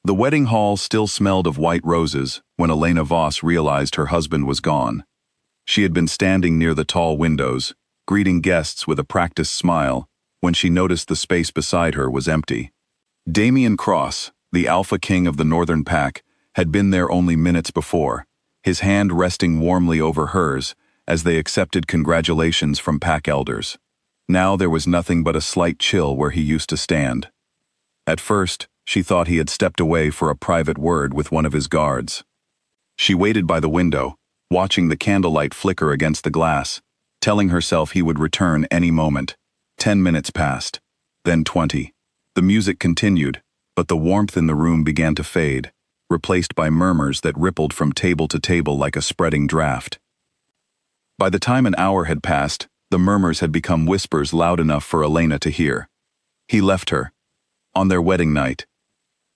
The wedding hall still smelled of white roses when Elena Voss realized her husband was gone. She had been standing near the tall windows, greeting guests with a practiced smile, when she noticed the space beside her was empty. Damian Cross, the alpha king of the Northern Pack, had been there only minutes before, his hand resting warmly over hers as they accepted congratulations from pack elders. Now there was nothing but a slight chill where he used to stand. At first, she thought he had stepped away for a private word with one of his guards. She waited by the window, watching the candlelight flicker against the glass, telling herself he would return any moment. 10 minutes passed, then 20. The music continued, but the warmth in the room began to fade, replaced by murmurs that rippled from table to table like a spreading draft. By the time an hour had passed, the murmurs had become whispers loud enough for Elena to hear. He left her. On their wedding night.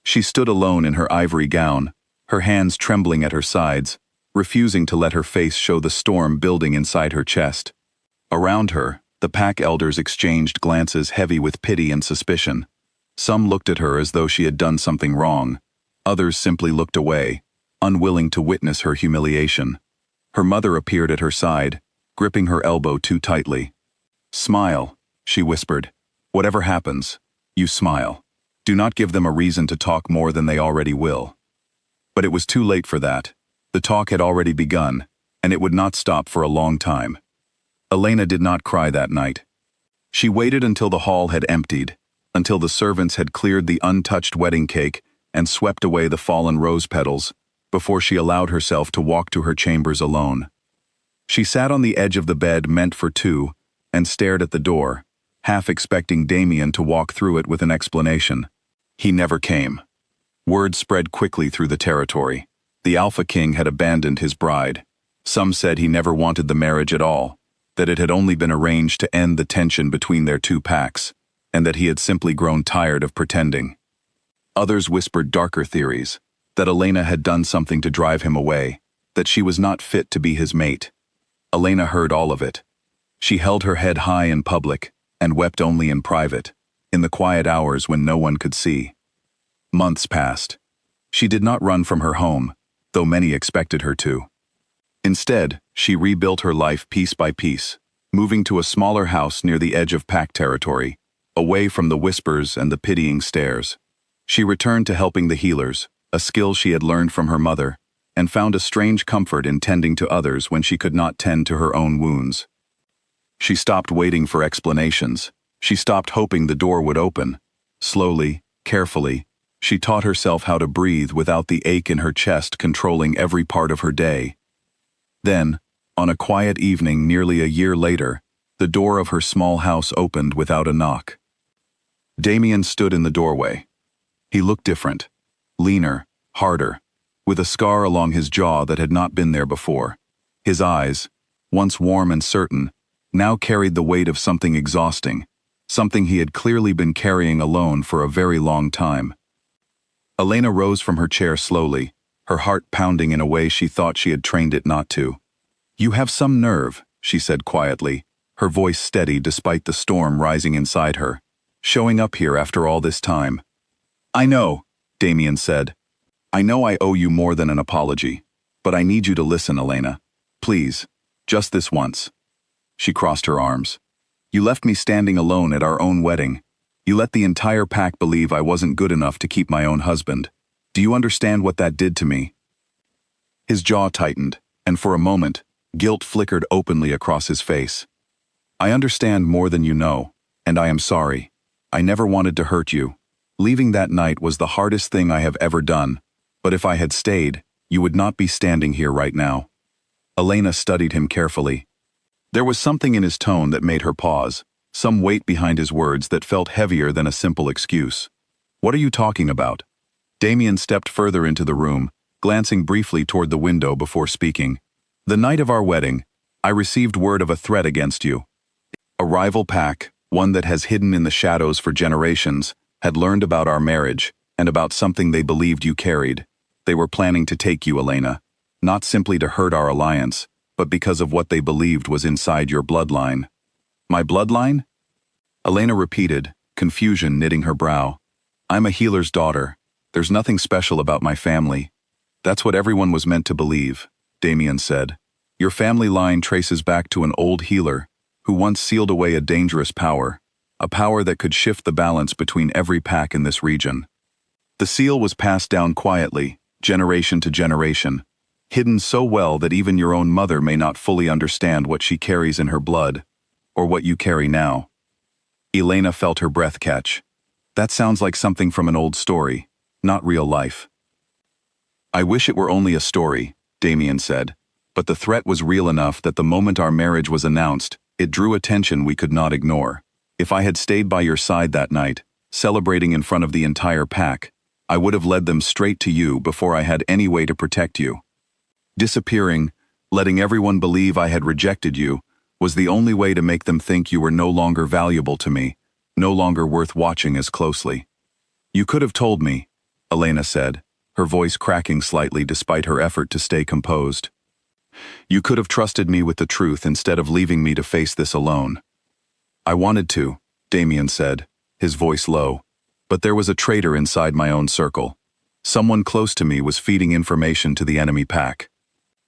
She stood alone in her ivory gown, her hands trembling at her sides, refusing to let her face show the storm building inside her chest. Around her, the pack elders exchanged glances heavy with pity and suspicion. Some looked at her as though she had done something wrong. Others simply looked away, unwilling to witness her humiliation. Her mother appeared at her side, gripping her elbow too tightly. "Smile," she whispered. "Whatever happens, you smile. Do not give them a reason to talk more than they already will." But it was too late for that. The talk had already begun, and it would not stop for a long time. Elena did not cry that night. She waited until the hall had emptied, until the servants had cleared the untouched wedding cake and swept away the fallen rose petals, before she allowed herself to walk to her chambers alone. She sat on the edge of the bed meant for two and stared at the door, half expecting Damian to walk through it with an explanation. He never came. Word spread quickly through the territory. The Alpha King had abandoned his bride. Some said he never wanted the marriage at all, that it had only been arranged to end the tension between their two packs, and that he had simply grown tired of pretending. Others whispered darker theories, that Elena had done something to drive him away, that she was not fit to be his mate. Elena heard all of it. She held her head high in public and wept only in private, in the quiet hours when no one could see. Months passed. She did not run from her home, though many expected her to. Instead, she rebuilt her life piece by piece, moving to a smaller house near the edge of pack territory, away from the whispers and the pitying stares. She returned to helping the healers, a skill she had learned from her mother, and found a strange comfort in tending to others when she could not tend to her own wounds. She stopped waiting for explanations. She stopped hoping the door would open. Slowly, carefully, she taught herself how to breathe without the ache in her chest controlling every part of her day. Then, on a quiet evening nearly a year later, the door of her small house opened without a knock. Damian stood in the doorway. He looked different, leaner, harder, with a scar along his jaw that had not been there before. His eyes, once warm and certain, now carried the weight of something exhausting, something he had clearly been carrying alone for a very long time. Elena rose from her chair slowly, her heart pounding in a way she thought she had trained it not to. "You have some nerve," she said quietly, her voice steady despite the storm rising inside her, "showing up here after all this time." "I know," Damian said. "I know I owe you more than an apology, but I need you to listen, Elena. Please, just this once." She crossed her arms. "You left me standing alone at our own wedding. You let the entire pack believe I wasn't good enough to keep my own husband. Do you understand what that did to me?" His jaw tightened, and for a moment, guilt flickered openly across his face. "I understand more than you know, and I am sorry. I never wanted to hurt you. Leaving that night was the hardest thing I have ever done, but if I had stayed, you would not be standing here right now." Elena studied him carefully. There was something in his tone that made her pause, some weight behind his words that felt heavier than a simple excuse. "What are you talking about?" Damian stepped further into the room, glancing briefly toward the window before speaking. "The night of our wedding, I received word of a threat against you. A rival pack, one that has hidden in the shadows for generations, had learned about our marriage and about something they believed you carried. They were planning to take you, Elena, not simply to hurt our alliance, but because of what they believed was inside your bloodline." "My bloodline?" Elena repeated, confusion knitting her brow. "I'm a healer's daughter. There's nothing special about my family. That's what everyone was meant to believe, Damien said. Your family line traces back to an old healer who once sealed away a dangerous power, a power that could shift the balance between every pack in this region. The seal was passed down quietly, generation to generation, hidden so well that even your own mother may not fully understand what she carries in her blood, or what you carry now. Elena felt her breath catch. That sounds like something from an old story, not real life. I wish it were only a story, Damien said, but the threat was real enough that the moment our marriage was announced, it drew attention we could not ignore. If I had stayed by your side that night, celebrating in front of the entire pack, I would have led them straight to you before I had any way to protect you. Disappearing, letting everyone believe I had rejected you, was the only way to make them think you were no longer valuable to me, no longer worth watching as closely. You could have told me, Elena said, her voice cracking slightly despite her effort to stay composed. You could have trusted me with the truth instead of leaving me to face this alone. I wanted to, Damien said, his voice low, but there was a traitor inside my own circle. Someone close to me was feeding information to the enemy pack.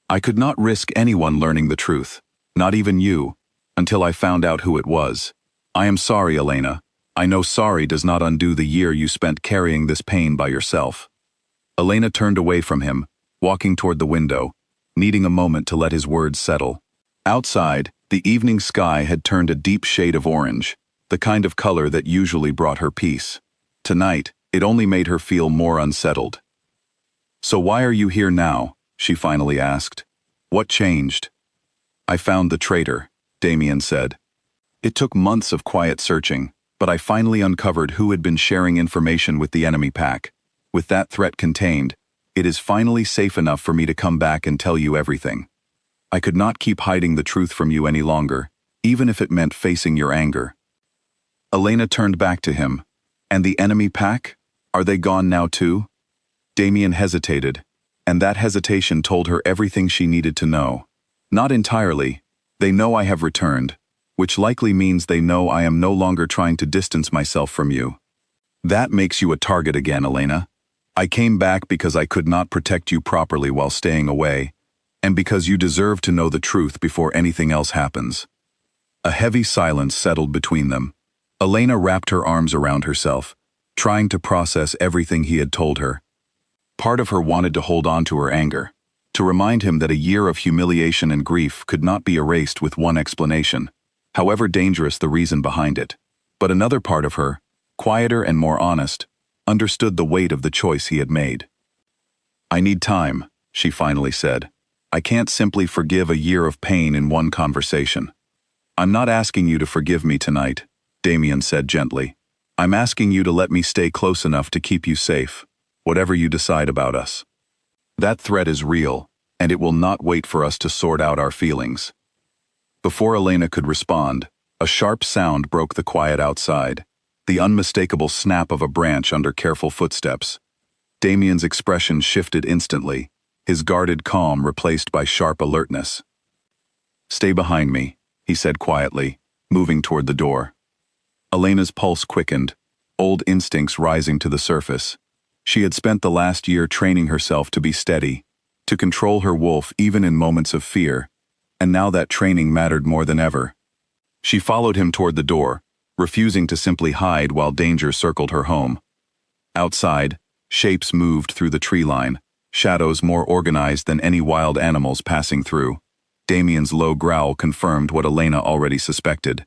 I could not risk anyone learning the truth, not even you, until I found out who it was. I am sorry, Elena. I know sorry does not undo the year you spent carrying this pain by yourself. Elena turned away from him, walking toward the window, needing a moment to let his words settle. Outside, the evening sky had turned a deep shade of orange, the kind of color that usually brought her peace. Tonight, it only made her feel more unsettled. So why are you here now? She finally asked. What changed? I found the traitor, Damien said. It took months of quiet searching, but I finally uncovered who had been sharing information with the enemy pack. With that threat contained, it is finally safe enough for me to come back and tell you everything. I could not keep hiding the truth from you any longer, even if it meant facing your anger. Elena turned back to him. And the enemy pack? Are they gone now too? Damien hesitated, and that hesitation told her everything she needed to know. Not entirely. They know I have returned, which likely means they know I am no longer trying to distance myself from you. That makes you a target again, Elena. I came back because I could not protect you properly while staying away, and because you deserve to know the truth before anything else happens. A heavy silence settled between them. Elena wrapped her arms around herself, trying to process everything he had told her. Part of her wanted to hold on to her anger, to remind him that a year of humiliation and grief could not be erased with one explanation, however dangerous the reason behind it. But another part of her, quieter and more honest, understood the weight of the choice he had made. I need time, she finally said. I can't simply forgive a year of pain in one conversation. I'm not asking you to forgive me tonight, Damien said gently. I'm asking you to let me stay close enough to keep you safe, whatever you decide about us. That threat is real, and it will not wait for us to sort out our feelings. Before Elena could respond, a sharp sound broke the quiet outside, the unmistakable snap of a branch under careful footsteps. Damien's expression shifted instantly, his guarded calm replaced by sharp alertness. Stay behind me, he said quietly, moving toward the door. Elena's pulse quickened, old instincts rising to the surface. She had spent the last year training herself to be steady, to control her wolf even in moments of fear, and now that training mattered more than ever. She followed him toward the door, refusing to simply hide while danger circled her home. Outside, shapes moved through the tree line, shadows more organized than any wild animals passing through. Damien's low growl confirmed what Elena already suspected.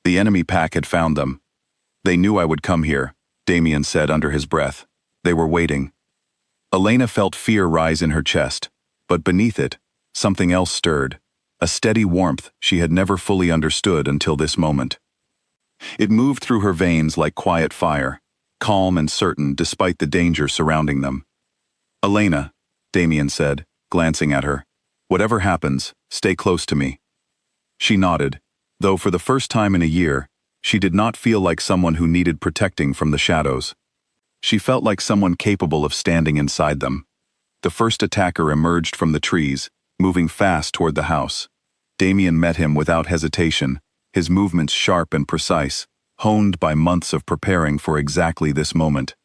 The enemy pack had found them. They knew I would come here, Damien said under his breath. They were waiting. Elena felt fear rise in her chest, but beneath it, something else stirred, a steady warmth she had never fully understood until this moment. It moved through her veins like quiet fire, calm and certain despite the danger surrounding them. Elena, Damien said, glancing at her, whatever happens, stay close to me. She nodded, though for the first time in a year, she did not feel like someone who needed protecting from the shadows. She felt like someone capable of standing inside them. The first attacker emerged from the trees, moving fast toward the house. Damien met him without hesitation, his movements sharp and precise, honed by months of preparing for exactly this moment.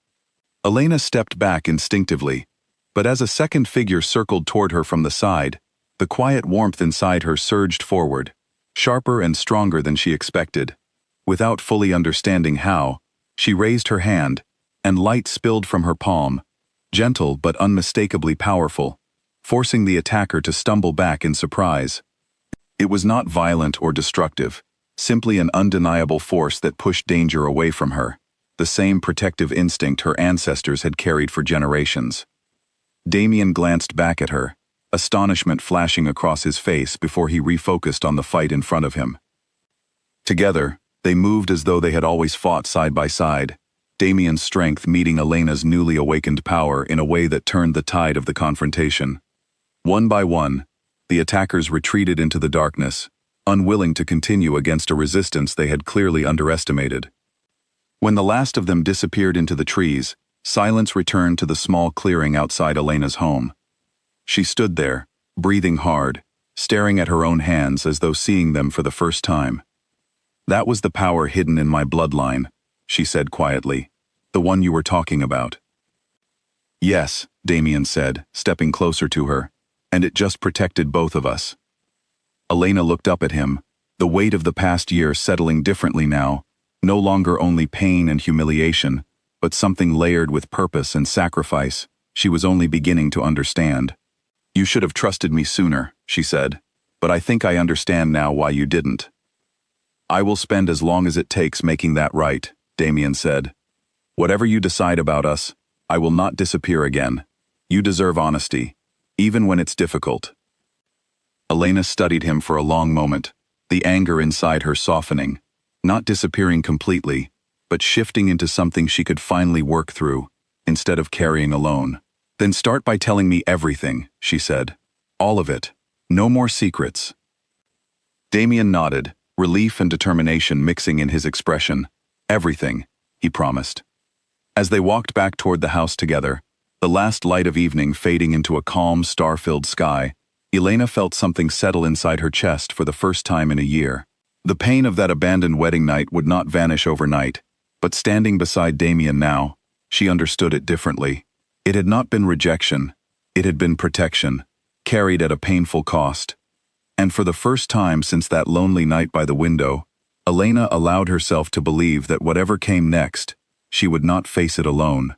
Elena stepped back instinctively, but as a second figure circled toward her from the side, the quiet warmth inside her surged forward, sharper and stronger than she expected. Without fully understanding how, she raised her hand, and light spilled from her palm, gentle but unmistakably powerful, forcing the attacker to stumble back in surprise. It was not violent or destructive, simply an undeniable force that pushed danger away from her, the same protective instinct her ancestors had carried for generations. Damien glanced back at her, astonishment flashing across his face before he refocused on the fight in front of him. Together, they moved as though they had always fought side by side, Damien's strength meeting Elena's newly awakened power in a way that turned the tide of the confrontation. One by one, the attackers retreated into the darkness, unwilling to continue against a resistance they had clearly underestimated. When the last of them disappeared into the trees, silence returned to the small clearing outside Elena's home. She stood there, breathing hard, staring at her own hands as though seeing them for the first time. "That was the power hidden in my bloodline," she said quietly, "the one you were talking about." "Yes," Damien said, stepping closer to her, "and it just protected both of us." Elena looked up at him, the weight of the past year settling differently now, no longer only pain and humiliation, but something layered with purpose and sacrifice she was only beginning to understand. "You should have trusted me sooner," she said, "but I think I understand now why you didn't." "I will spend as long as it takes making that right," Damien said. "Whatever you decide about us, I will not disappear again. You deserve honesty, even when it's difficult." Elena studied him for a long moment, the anger inside her softening, not disappearing completely, but shifting into something she could finally work through, instead of carrying alone. "Then start by telling me everything," she said. "All of it. No more secrets." Damien nodded, relief and determination mixing in his expression. "Everything," he promised. As they walked back toward the house together, the last light of evening fading into a calm, star-filled sky, Elena felt something settle inside her chest for the first time in a year. The pain of that abandoned wedding night would not vanish overnight, but standing beside Damien now, she understood it differently. It had not been rejection, it had been protection, carried at a painful cost. And for the first time since that lonely night by the window, Elena allowed herself to believe that whatever came next, she would not face it alone.